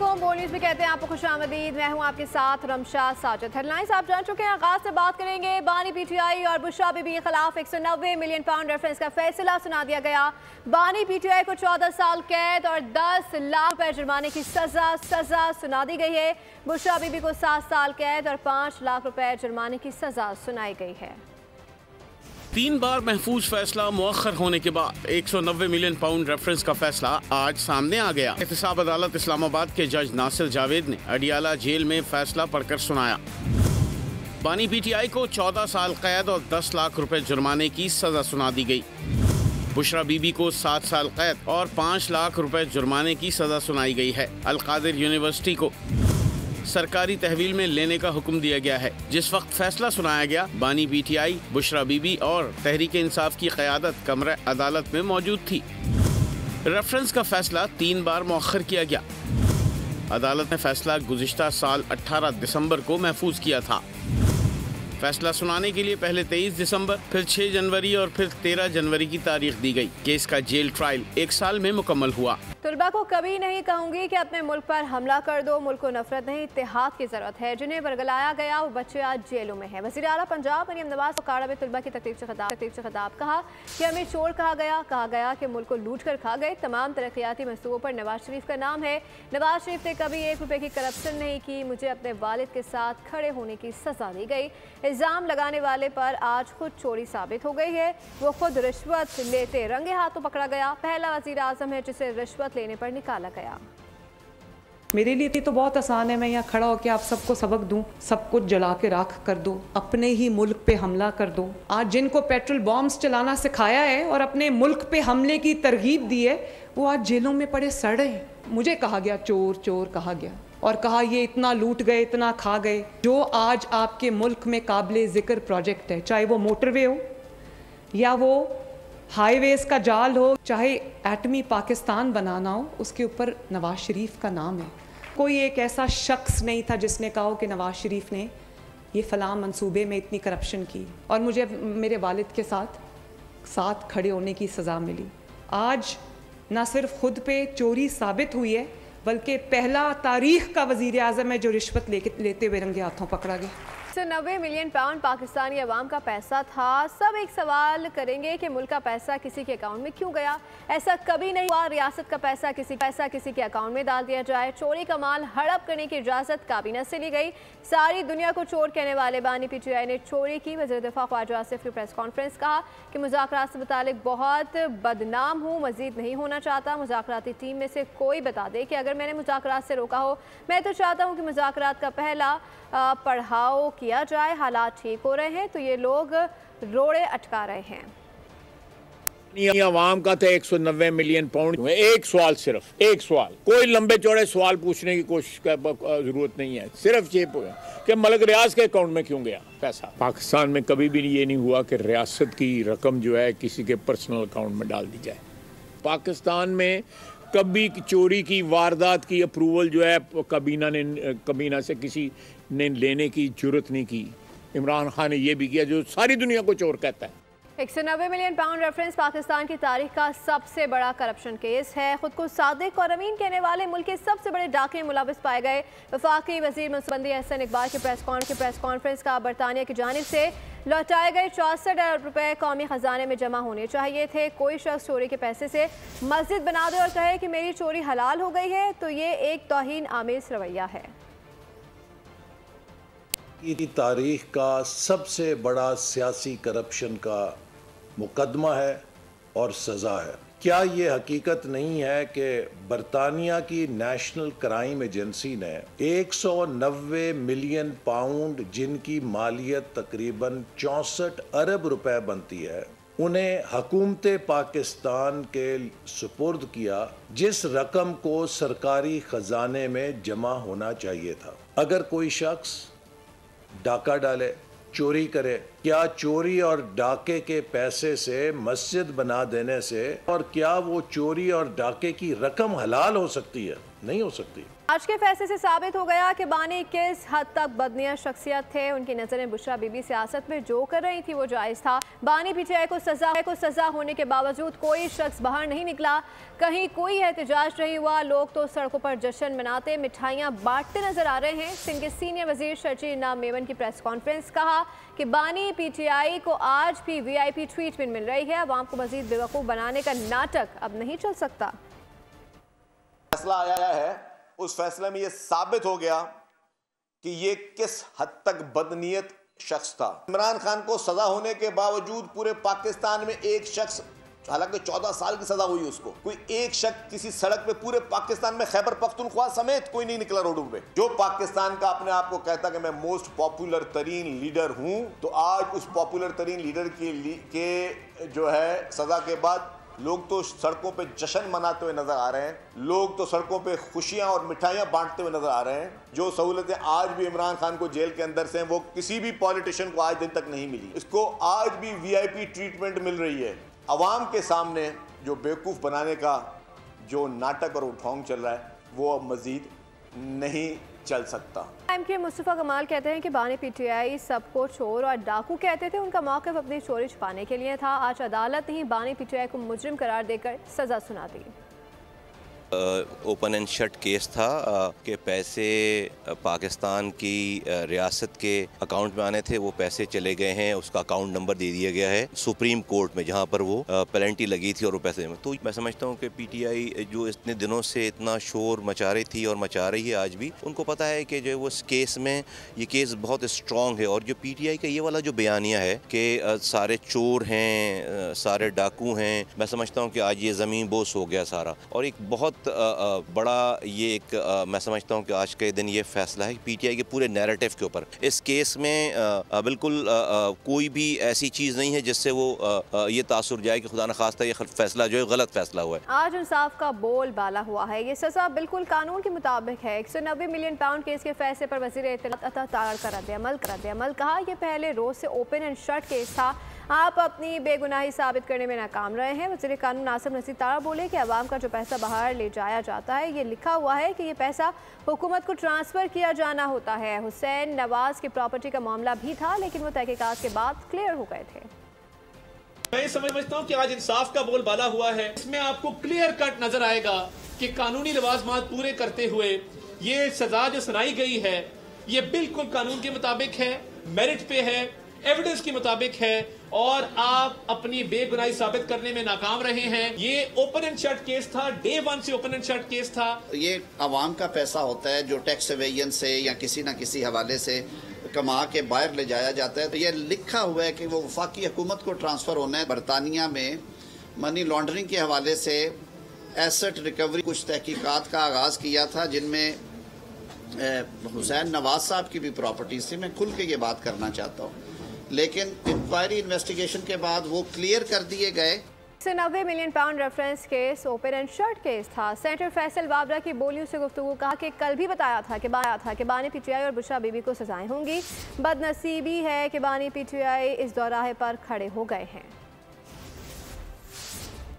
अस्सलामुअलैकुम। बोल न्यूज़ में कहते हैं आपको खुशामदीद। मैं हूं आपके साथ रमशा साजिद। हेडलाइंस आप जान चुके हैं। आगाज से बात करेंगे। बानी पीटीआई और बुशरा बीबी के खिलाफ 190 मिलियन पाउंड रेफरेंस का फैसला सुना दिया गया। बानी पीटीआई को 14 साल कैद और 10 लाख रुपए जुर्माने की सजा सुना दी गई है। बुशरा बीबी को 7 साल कैद और 5 लाख रुपए जुर्माने की सजा सुनाई गई है। 3 बार महफूज फैसला मुअख्खर होने के बाद 190 मिलियन पाउंड रेफरेंस का फैसला आज सामने आ गया। एहतसाब अदालत इस्लामाबाद के जज नासिर जावेद ने अडियाला जेल में फैसला पढ़कर सुनाया। बानी पीटीआई को 14 साल कैद और 10 लाख रुपए जुर्माने की सजा सुना दी गई। बुशरा बीबी को 7 साल कैद और 5 लाख रुपए जुर्माने की सजा सुनाई गई है। अलकादिर यूनिवर्सिटी को सरकारी तहवील में लेने का हुक्म दिया गया है। जिस वक्त फैसला सुनाया गया, बानी पीटीआई, बुशरा बीबी और तहरीक इंसाफ की क़यादत कमरे अदालत में मौजूद थी। रेफरेंस का फैसला 3 बार मौखर किया गया। अदालत ने फैसला गुज़िश्ता साल 18 दिसंबर को महफूज किया था। फैसला सुनाने के लिए पहले 23 दिसंबर, फिर 6 जनवरी और फिर 13 जनवरी की तारीख दी गई। केस का जेल ट्रायल 1 साल में मुकम्मल हुआ। तुलबा को कभी नहीं कहूंगी कि अपने मुल्क पर हमला कर दो। मुल्क को नफरत नहीं, इत्तेहाद की जरूरत है। जिन्हें बरगलाया गया वो बच्चे आज जेलों में हैं। वज़ीर आला पंजाब मरियम नवाज को काड़ा में तुलबा की तकलीफ से खिताब कहा कि हमें चोर कहा गया कि मुल्क को लूट कर खा गए। तमाम तरक्याती मंसूबों पर नवाज शरीफ का नाम है। नवाज शरीफ ने कभी 1 रुपए की करप्शन नहीं की। मुझे अपने वालिद के साथ खड़े होने की सजा दी गई। इल्ज़ाम लगाने वाले पर आज खुद चोरी साबित हो गई है। वो खुद रिश्वत लेते रंगे हाथों पकड़ा गया। पहला वज़ीर आज़म है जिसे रिश्वत लेने पर निकाला गया। मेरे लिए तो बहुत आसान है, मैं यहाँ खड़ा होकर आप सबको सबक दूं, सब कुछ जला के राख कर दो, अपने ही मुल्क पे हमला कर दो। आज जिनको पेट्रोल बॉम्ब्स चलाना सिखाया है और अपने मुल्क पे हमले की तरगीब दी है, वो आज जेलों में पड़े सड़ रहे हैं। मुझे कहा गया चोर चोर कहा गया और कहा ये इतना लूट गए, इतना खा गए। जो आज आपके मुल्क में काबिले जिक्र प्रोजेक्ट है, चाहे वो मोटरवे हो या वो हाईवेज का जाल हो, चाहे एटमी पाकिस्तान बनाना हो, उसके ऊपर नवाज शरीफ का नाम है। कोई एक ऐसा शख्स नहीं था जिसने कहा हो कि नवाज शरीफ ने ये फलां मंसूबे में इतनी करप्शन की और मुझे मेरे वालिद के साथ खड़े होने की सज़ा मिली। आज ना सिर्फ खुद पे चोरी साबित हुई है, बल्कि पहला तारीख का वज़ीर आज़म है जो रिश्वत लेते हुए रंगे हाथों पकड़ा गया। 190 मिलियन पाउंड पाकिस्तानी अवाम का पैसा था। सब एक सवाल करेंगे कि मुल्क का पैसा किसी के अकाउंट में क्यों गया। ऐसा कभी नहीं हुआ रियासत का पैसा किसी के अकाउंट में डाल दिया जाए। चोरी का माल हड़प करने की इजाज़त काबीना से ली गई। सारी दुनिया को चोर कहने वाले बानी पीटीआई ने चोरी की। वज़ीर दिफा ख्वाजा आसिफ की प्रेस कॉन्फ्रेंस कहा कि मुज़ाकरात से मुतालिक बहुत बदनाम हूँ, मज़ीद नहीं होना चाहता। मुज़ाकराती टीम में से कोई बता दे कि अगर मैंने मुज़ाकरात से रोका हो। मैं तो चाहता हूँ कि मुज़ाकरात का पहला पढ़ाओ किया जाए। हालात ठीक हो रहे हैं तो ये लोग रोड़े अटका रहे हैं। आवाम का तो 190 मिलियन पाउंड। एक सवाल, सिर्फ एक सवाल, कोई लंबे चौड़े सवाल पूछने की कोशिश का जरूरत नहीं है। सिर्फ ये कि मलिक रियाज के अकाउंट में क्यों गया पैसा। पाकिस्तान में कभी भी ये नहीं हुआ कि रियासत की रकम जो है किसी के पर्सनल अकाउंट में डाल दी जाए। पाकिस्तान में कभी चोरी की वारदात की अप्रूवल जो है कबीना से किसी ने लेने की जरूरत नहीं की। इमरान खान ने यह भी किया जो सारी दुनिया को चोर कहता है। 190 मिलियन पाउंड रेफरेंस पाकिस्तान की तारीख का सबसे बड़ा करप्शन केस है। खुद को सादिक और अमीन कहने वाले मुल्क के सबसे बड़े डाके मुलविस पाए गए। वफाकी वजीर मनसूबबंदी एहसन इकबाल की प्रेस कॉन्फ्रेंस का बरतानिया की जानिब से लौटाए गए 64 अरब रुपए कौमी खजाने में जमा होने चाहिए थे। कोई शख्स चोरी के पैसे से मस्जिद बना दे और कहे कि मेरी चोरी हलाल हो गई है तो ये एक तौहीन आमेज रवैया है। की तारीख का सबसे बड़ा सियासी करप्शन का मुकदमा है और सज़ा है। क्या ये हकीकत नहीं है कि बरतानिया की नेशनल क्राइम एजेंसी ने 190 मिलियन पाउंड, जिनकी मालियत तकरीबन 64 अरब रुपए बनती है, उन्हें हुकूमत पाकिस्तान के सुपुर्द किया, जिस रकम को सरकारी खजाने में जमा होना चाहिए था। अगर कोई शख्स डाका डाले, चोरी करे, क्या चोरी और डाके के पैसे से मस्जिद बना देने से और क्या वो चोरी और डाके की रकम हलाल हो सकती है? नहीं हो सकती। आज के फैसले से साबित हो गया कि बानी किस हद तक बदनीयत शख्सियत थे। उनकी नज़रें बुशरा बीबी सियासत में जो कर रही थी वो जायज़ था। बानी पीटीआई को सजा होने के बावजूद कोई शख्स बाहर नहीं निकला, कहीं कोई एहतजाज नहीं हुआ। लोग तो सड़कों पर जश्न मनाते, मिठाइयाँ बांटते नजर आ रहे हैं। सिंध के सीनियर वजीर शर्जील इनाम मेमन की प्रेस कॉन्फ्रेंस, कहा कि बानी पीटीआई को आज भी VIP ट्रीटमेंट मिल रही है। अवाम को मजीद बेवकूफ़ बनाने का नाटक अब नहीं चल सकता। फैसला आया है, उस फैसले में यह साबित हो गया कि ये किस हद तक बदनीयत शख्स था। इमरान खान को सजा होने के बावजूद पूरे पाकिस्तान में एक शख्स, हालांकि 14 साल की सजा हुई उसको, कोई एक शख्स किसी सड़क पे पूरे पाकिस्तान में खैबर पख्तूनख्वा समेत कोई नहीं निकला रोडों पे। जो पाकिस्तान का अपने आप को कहता कि मैं मोस्ट पॉपुलर तरीन लीडर हूं, तो आज उस पॉपुलर तरीन लीडर के जो है सजा के बाद लोग तो सड़कों पे जश्न मनाते हुए नजर आ रहे हैं। लोग तो सड़कों पे खुशियां और मिठाइयां बांटते हुए नजर आ रहे हैं। जो सहूलतें आज भी इमरान खान को जेल के अंदर से हैं, वो किसी भी पॉलिटिशियन को आज दिन तक नहीं मिली। इसको आज भी VIP ट्रीटमेंट मिल रही है। अवाम के सामने जो बेवकूफ़ बनाने का जो नाटक और उठौंग चल रहा है, वो अब मजीद नहीं चल सकता। के मुस्तफ़ा कमाल कहते हैं कि बानी पीटीआई सबको चोर और डाकू कहते थे। उनका मौक़िफ़ अपनी चोरी छुपाने के लिए था। आज अदालत ने बानी पीटीआई को मुजरिम करार देकर सज़ा सुना दी। ओपन एंड शट केस था कि पैसे पाकिस्तान की रियासत के अकाउंट में आने थे, वो पैसे चले गए हैं, उसका अकाउंट नंबर दे दिया गया है सुप्रीम कोर्ट में, जहां पर वो पेनल्टी लगी थी और वो पैसे। तो मैं समझता हूं कि पीटीआई जो इतने दिनों से इतना शोर मचा रही थी और मचा रही है आज भी, उनको पता है कि जो वो इस केस में, ये केस बहुत स्ट्रॉन्ग है। और जो पीटीआई का ये वाला जो बयानिया है कि सारे चोर हैं, सारे डाकू हैं, मैं समझता हूँ कि आज ये ज़मीन बोस हो गया सारा। और एक बहुत बड़ा ये एक मैं समझता हूँ कि आज के दिन ये फैसला है पीटीआई के पूरे नैरेटिव के ऊपर। इस केस में बिल्कुल कोई भी ऐसी चीज़ नहीं है जिससे वो ये तासुर जाए कि खुदा न खास्ता ये फैसला जो है गलत फैसला हुआ है। आज इंसाफ का बोल बाला हुआ है। ये सज़ा बिल्कुल कानून के मुताबिक है। 190 मिलियन पाउंड केस के फैसले पर वज़ीर इत्तलात अता कर रद्द-ए-अमल कहा, यह पहले रोज से ओपन एंड शट केस था, आप अपनी बेगुनाही साबित करने में नाकाम रहे हैं। वज़ीर कानून नासिर नसीर तारा बोले कि अवाम का जो पैसा बाहर ले जाया जाता है, ये लिखा हुआ है कि ये पैसा हुकूमत को ट्रांसफ़र किया जाना होता है। हुसैन नवाज की प्रॉपर्टी का मामला भी था, लेकिन वो तहकीकात के बाद क्लियर हो गए थे। मैं समझता हूँ कि आज इंसाफ का बोल बाला हुआ है। इसमें आपको क्लियर कट नजर आएगा कि कानूनी लवाजमात पूरे करते हुए ये सजा जो सुनाई गई है, ये बिल्कुल कानून के मुताबिक है, मेरिट पे है, एविडेंस के मुताबिक है, और आप अपनी बेगुनाही साबित करने में नाकाम रहे हैं। ये ओपन एंड शट केस था, डे 1 से ओपन एंड शट केस था। ये अवाम का पैसा होता है जो टैक्स एवेजन से या किसी न किसी हवाले से कमा के बाहर ले जाया जाता है। तो ये लिखा हुआ है कि वो वफाकी हुकूमत को ट्रांसफ़र होना है। बरतानिया में मनी लॉन्ड्रिंग के हवाले से एसेट रिकवरी कुछ तहकीकात का आगाज़ किया था, जिनमें हुसैन नवाज साहब की भी प्रॉपर्टीज थी। मैं खुल के ये बात करना चाहता हूँ, लेकिन इंक्वायरी इन्वेस्टिगेशन के बाद वो क्लियर कर दिए गए। 190 million pound reference case open and shut case था। सेनेटर फैसल वाबरा की बोलियों से गुफ्तगू, कहा कि कल भी बताया था कि बानी पीटीआई और बुशरा बीबी को सजाएं होंगी। बदनसीबी है कि बानी पीटीआई इस दौराहे पर खड़े हो गए हैं।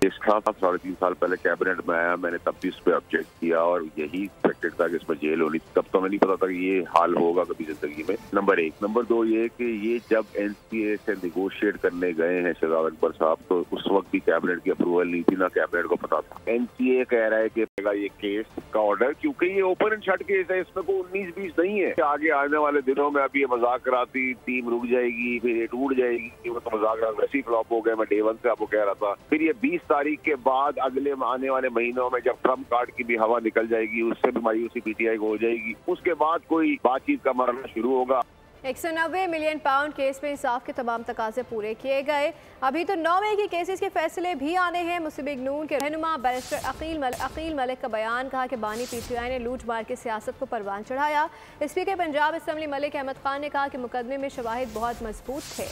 केस था 3.5 साल पहले कैबिनेट में आया, मैंने तब भी इस पर ऑब्जेक्ट किया और यही एक्सपेक्टेड था कि इसमें जेल होनी। तब तो हमें नहीं पता था कि ये हाल होगा कभी जिंदगी में। नंबर 1। नंबर 2 ये कि ये जब NCA से निगोशिएट करने गए हैं शहजाद अकबर साहब, तो उस वक्त भी कैबिनेट की अप्रूवल नहीं थी, ना कैबिनेट को पता था। NCA कह रहा है कि ये केस का ऑर्डर, क्योंकि ये ओपन एंड शट केस है, इसमें कोई 19-20 नहीं है। आगे आने वाले दिनों में अभी ये मज़ाकराती टीम रुक जाएगी, फिर ये टूट जाएगी। वो तो मज़ाकरात वैसे ही फ्लॉप हो गए, मैं डे 1 से आपको कह रहा था। फिर ये 20 तारीख के बाद अगले आने वाले महीनों में जब ट्रम्प कार्ड की भी हवा निकल जाएगी, उससे भी मायूसी पीटीआई को हो जाएगी। उसके बाद कोई बातचीत का मरना शुरू होगा। 190 मिलियन पाउंड केस में इंसाफ के तमाम तकाजे पूरे किए गए। अभी तो 9 मई के केसेस के फैसले भी आने हैं। मुस्लिम लीग नून के रहनुमा बैरिस्टर अकील मलिक का बयान, कहा कि बानी पीटीआई ने लूट मार की सियासत को परवान चढ़ाया। स्पीकर पंजाब असम्बली मलिक अहमद खान ने कहा कि मुकदमे में शवाहिद बहुत मजबूत थे।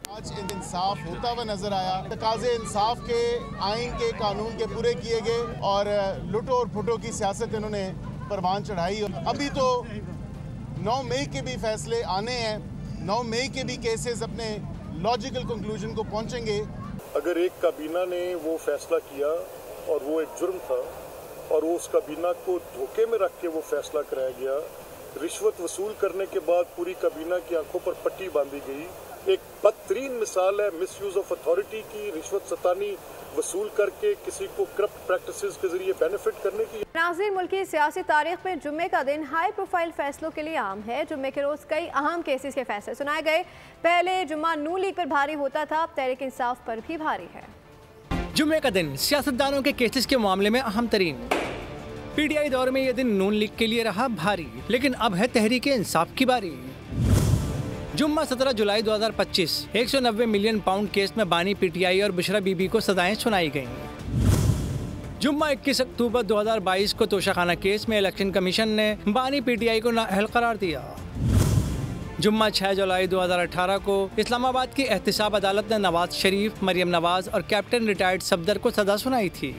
आज इंसाफ होता हुआ नजर आया। तकाजे इंसाफ के, आइन के, कानून के पूरे किए गए और लुटो और फुटो की सियासत इन्होंने परवान चढ़ाई। अभी तो 9 मई के भी फैसले आने हैं। 9 मई के भी केसेस अपने लॉजिकल कंक्लूजन को पहुंचेंगे। अगर एक काबीना ने वो फैसला किया और वो एक जुर्म था, और वो उस काबीना को धोखे में रख के वो फैसला कराया गया। रिश्वत वसूल करने के बाद पूरी काबीना की आंखों पर पट्टी बांधी गई। एक बदतरीन मिसाल है मिसयूज ऑफ अथॉरिटी की, रिश्वत सतानी वसूल करके किसी को करप्ट प्रैक्टिसेस के जरिए बेनिफिट करने की। नाज़रीन, मुल्क की सियासी तारीख में जुम्मे का दिन हाई प्रोफाइल फैसलों के लिए आम है। जुम्मे के रोज कई अहम केसेस के फैसले सुनाए गए। पहले जुम्मा नून लीग पर भारी होता था, अब तहरीक इंसाफ पर भी भारी है। जुम्मे का दिन सियासतदानों के केसेस के मामले में अहम तरीन। पीटीआई दौर में यह दिन नून लीग के लिए रहा भारी, लेकिन अब है तहरीक इंसाफ की बारी। जुम्मा 17 जुलाई 2025 190 मिलियन पाउंड केस में बानी पीटीआई और बुशरा बीबी को सजाएं सुनाई गईं। जुम्मा 21 अक्टूबर 2022 को तोशाखाना केस में इलेक्शन कमीशन ने बानी पीटीआई को नाअहल करार दिया। जुम्मा 6 जुलाई 2018 को इस्लामाबाद की एहतिसाब अदालत ने नवाज शरीफ, मरियम नवाज और कैप्टन रिटायर्ड सफदर को सजा सुनाई थी।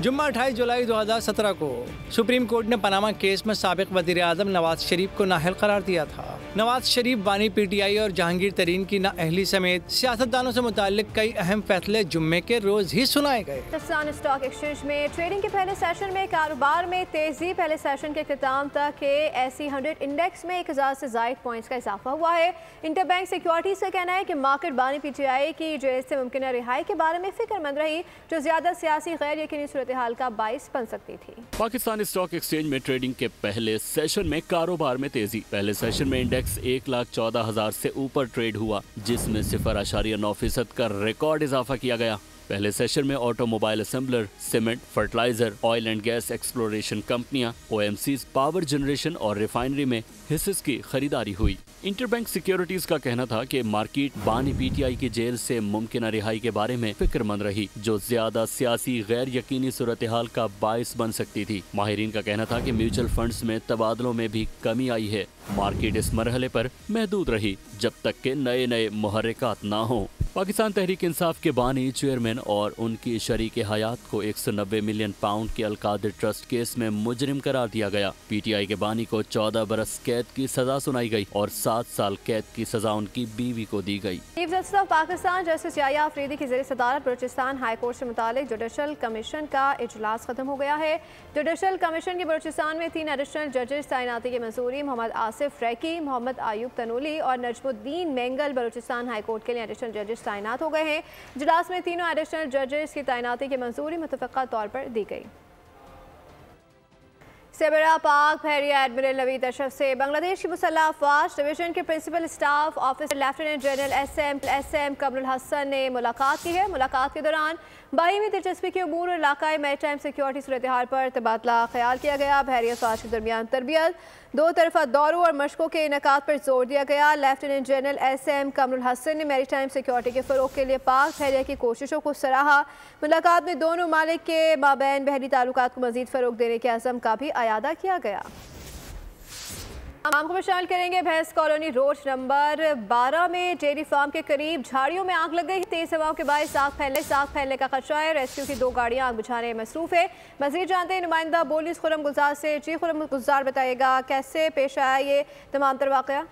जुम्मा 28 जुलाई 2017 को सुप्रीम कोर्ट ने पनामा केस में साबिक वज़ीर आज़म नवाज शरीफ को नाअहल करार दिया था। नवाज शरीफ, बानी पीटीआई और जहांगीर तरीन की नाअहली समेत सियासतदानों से मुताल्लिक कई अहम फैसले जुम्मे के रोज ही सुनाए गए। पाकिस्तान स्टॉक एक्सचेंज में ट्रेडिंग के पहले सेशन में कारोबार में तेजी। पहले सेशन के इख्तिताम तक के SC100 इंडेक्स में 1000 से ज़ायद पॉइंट्स का इजाफा हुआ है। इंटरबैंक सिक्योरिटीज का कहना है कि मार्केट बानी पीटीआई की जेल से मुमकिन रिहाई के बारे में फिक्रमंद रही, जो ज्यादा सियासी गैर यकीनी सूरत हाल का बाइस बन सकती थी। पाकिस्तान स्टॉक एक्सचेंज में ट्रेडिंग के पहले सेशन में कारोबार में तेजी। पहले सेशन में इंडेक्स 1,14,000 से ऊपर ट्रेड हुआ, जिसमें 0.9% का रिकॉर्ड इजाफा किया गया। पहले सेशन में automobile assembler, cement, fertilizer, oil and gas exploration कंपनियां, OMCs, पावर जनरेशन और रिफाइनरी में हिस्सेस की खरीदारी हुई। इंटरबैंक सिक्योरिटीज का कहना था कि मार्केट बानी पीटीआई की जेल से मुमकिन रिहाई के बारे में फिक्रमंद रही, जो ज्यादा सियासी गैर यकीनी सूरत हाल का बाइस बन सकती थी। माहिरीन का कहना था कि म्यूचुअल फंड्स में तबादलों में भी कमी आई है। मार्केट इस मरहले पर महदूद रही जब तक के नए मुहर्रिकात ना हो। पाकिस्तान तहरीक इंसाफ के बानी, चेयरमैन और उनकी शरीक हयात को 190 मिलियन पाउंड के अलकादिर ट्रस्ट केस में मुजरिम करार दिया गया। पीटीआई के बानी को 14 बरस कैद की सजा सुनाई गई और 7 साल कैद की सजा उनकी बीवी को दी गई। Chief justice of Pakistan justice Yahya Afridi की ज़ेर सदारत बलूचिस्तान हाई कोर्ट से मुतालिक जुडिशल कमीशन का इजलास खत्म हो गया है। जुडिशल कमीशन की बलूचिस्तान में 3 एडिशनल जजेस तैनाती की मंजूरी। मोहम्मद आसिफ रैकी, मोहम्मद आयूब तनूली और नजमुद्दीन मेंगल बलूचिस्तान हाई कोर्ट के लिए एडिशनल जजेस तैनात हो गए हैं। इजलास में तीनों एडिशनल जजेस की तैनाती की मंजूरी मुतफ़क़ा तौर पर दी गई। सेबरा पाक बहरिया एडमिरल नवीद अशरफ से बांग्लादेश की मुसल्लह अफवाज डिवीजन के principal staff officer lieutenant general SM Kamrul Hasan ने मुलाकात की है। मुलाकात के दौरान बाहिमी दिलचस्पी के अमूर और इलाकाई मैरीटाइम सिक्योरिटी सूरत हाल पर तबादला ख्याल किया गया। बहरिया फौज के दरमियान तरबियत, 2 तरफा दौरों और मशकों के इनेकाद पर जोर दिया गया। Lieutenant general SM Kamrul Hasan ने मैरीटाइम सिक्योरिटी के फ़रोग के लिए पाक बहरिया की कोशिशों को सराहा। मुलाकात में दोनों ममालिक के माबैन बहरी ताल्लुकात को मज़ीद फ़रोग देने के अज़म का भी अयादा किया गया। आपको शामिल करेंगे भैंस कॉलोनी रोड नंबर 12 में डेयरी फार्म के करीब झाड़ियों में आग लग गई। तेज हवाओं के बायस आग फैलने का खदशा है। रेस्क्यू की 2 गाड़ियां आग बुझाने में मसरूफ है। मज़ीद जानते हैं नुमाइंदा बोलिस खुरम गुलजार से। जी खुरम गुलजार, बताइएगा कैसे पेश आया ये तमाम तर वाक़या?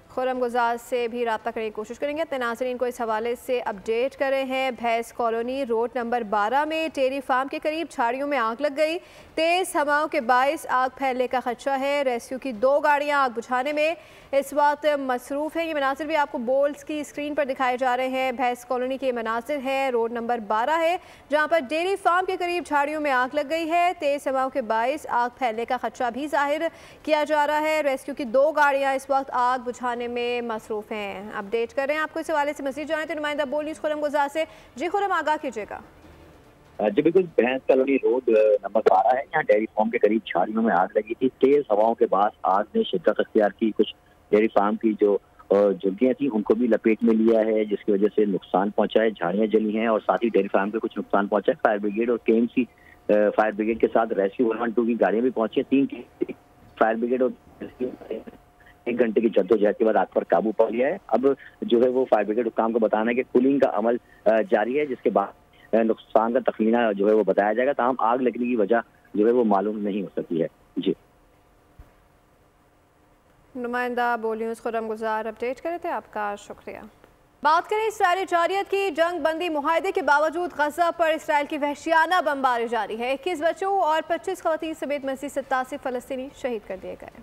खुरम गुजार से भी रब्ता करने की कोशिश करेंगे। अपने नाज़रीन को इस हवाले से अपडेट कर रहे हैं। भैंस कॉलोनी रोड नंबर 12 में डेयरी फार्म के करीब झाड़ियों में आग लग गई। तेज़ हवाओं के बायस आग फैलने का खदशा है। रेस्क्यू की 2 गाड़ियां आग बुझाने में इस वक्त मसरूफ़ है। ये मनासिर भी आपको बोल्स की स्क्रीन पर दिखाए जा रहे हैं। भैंस कॉलोनी के मनासिर है, रोड नंबर 12 है, जहाँ पर डेयरी फार्म के करीब झाड़ियों में आग लग गई है। तेज़ हवाओं के बायस आग फैलने का खदशा भी जाहिर किया जा रहा है। रेस्क्यू की 2 गाड़ियाँ इस वक्त आग बुझाने में मसरूफ़ हैं। अपडेट कर रहे हैं आपको इस हवाले से। मज़ीद जाने तो नुमाइंदा बोल न्यूज़ खुरम गुजार से। जी खुरम, आगाह कीजिएगा। जी बिल्कुल, भैंस कॉलोनी रोड नंबर 12 है, यहाँ डेयरी फार्म के करीब झाड़ियों में आग लगी थी। तेज हवाओं के बाद आग ने शिद्दत अख्तियार की। कुछ डेयरी फार्म की जो झुग्गियाँ थी उनको भी लपेट में लिया है, जिसकी वजह से नुकसान पहुंचा है। झाड़ियाँ जली हैं और साथ ही डेयरी फार्म पे कुछ नुकसान पहुंचा है। फायर ब्रिगेड और KMC फायर ब्रिगेड के साथ रेस्क्यू 112 की गाड़ियाँ भी पहुंची हैं। 3 फायर ब्रिगेड और 1 घंटे की जद्दोजहद के बाद आग पर काबू पा लिया है। अब जो है वो फायर ब्रिगेड काम को बताना है कि कूलिंग का अमल जारी है, जिसके बाद नुकसान का तखमीना जो है वो बताया जाएगा। तमाम आग लगने की वजह जो है वो मालूम नहीं हो सकती है। जी नुमाइंदा बोल न्यूज़ खुर्रम गुजार अपडेट करे थे, आपका शुक्रिया। बात करें इसराइली जारियत की। जंग बंदी मुआहदे के बावजूद गजा पर इसराइल की वहशियाना बमबारी जारी है। 21 बच्चों और 25 खवातीन समेत मज़ीद 87 फलस्तीनी शहीद कर दिए गए।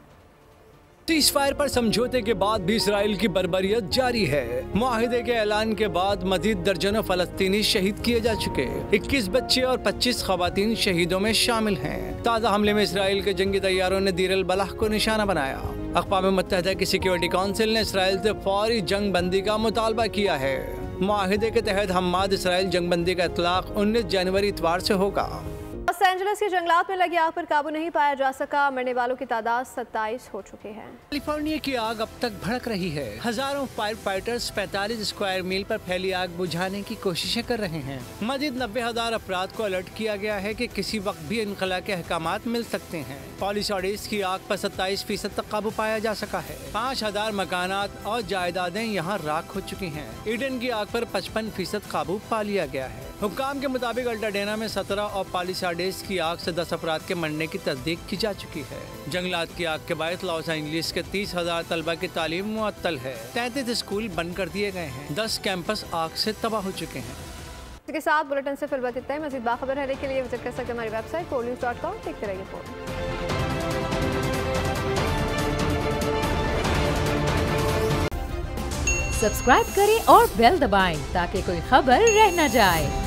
सीज़फायर पर समझौते के बाद भी इसराइल की बर्बरियत जारी है। मुआहदे के ऐलान के बाद मजीद दर्जनों फलस्तीनी शहीद किए जा चुके। 21 बच्चे और 25 खवातीन शहीदों में शामिल हैं। ताज़ा हमले में इसराइल के जंगी तैयारों ने दीर अल बलाह को निशाना बनाया। अक़वाम मुत्तहिदा की सिक्योरिटी काउंसिल ने इसराइल से फौरी जंग बंदी का मुतालबा किया है। मुआहदे के तहत हमाद इसराइल जंग बंदी का इतलाक 19 जनवरी इतवार से होगा। लॉस एंजलिस के जंगलात में लगी आग पर काबू नहीं पाया जा सका। मरने वालों की तादाद 27 हो चुकी है। कैलिफोर्निया की आग अब तक भड़क रही है। हजारों फायर फाइटर्स 45 स्क्वायर मील पर फैली आग बुझाने की कोशिशें कर रहे हैं। मजीद 90,000 अफराद को अलर्ट किया गया है कि किसी वक्त भी इनखला के अहकामात मिल सकते हैं। पॉलिसाइडर्स की आग पर 27% तक काबू पाया जा सका है। 5,000 मकानात और जायदादें यहाँ राख हो चुकी हैं। ईडन की आग पर 55% काबू पा लिया गया है। हुक्काम के मुताबिक अल्टाडेना में 17 और पॉलिसाइडर्स की आग से 10 अफराद के मरने की तस्दीक की जा चुकी है। जंगलात की आग के बायस लॉस एंजलिस के 30,000 तलबा की तालीम मुअत्तल है। 33 स्कूल बंद कर दिए गए हैं। 10 कैंपस आग से तबाह हो चुके हैं। इसके साथ बुलेटिन से फिलहाल इतना ही। मज़ीद बाखबर रहने के लिए विजिट कर सकते हैं हमारी वेबसाइट polnews.com। देखते रहिए पोल। सब्सक्राइब करें और बेल दबाएं ताकि कोई खबर रह न जाए।